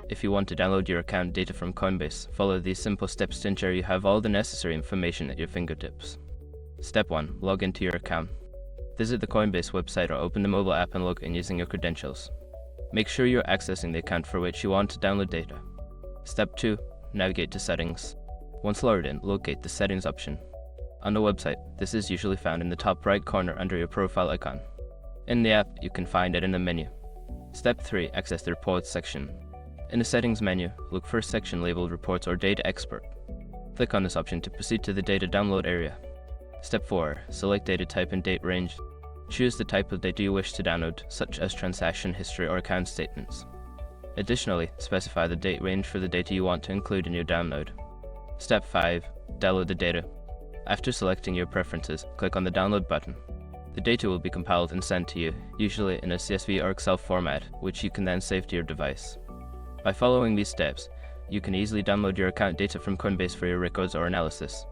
If you want to download your account data from Coinbase, follow these simple steps to ensure you have all the necessary information at your fingertips. Step 1. Log into your account. Visit the Coinbase website or open the mobile app and log in using your credentials. Make sure you're accessing the account for which you want to download data. Step 2. Navigate to Settings. Once logged in, locate the Settings option. On the website, this is usually found in the top right corner under your profile icon. In the app, you can find it in the menu. Step 3. Access the Reports section. In the Settings menu, look for a section labeled Reports or Data Export. Click on this option to proceed to the data download area. Step 4. Select data type and date range. Choose the type of data you wish to download, such as transaction history or account statements. Additionally, specify the date range for the data you want to include in your download. Step 5. Download the data. After selecting your preferences, click on the Download button. The data will be compiled and sent to you, usually in a CSV or Excel format, which you can then save to your device. By following these steps, you can easily download your account data from Coinbase for your records or analysis.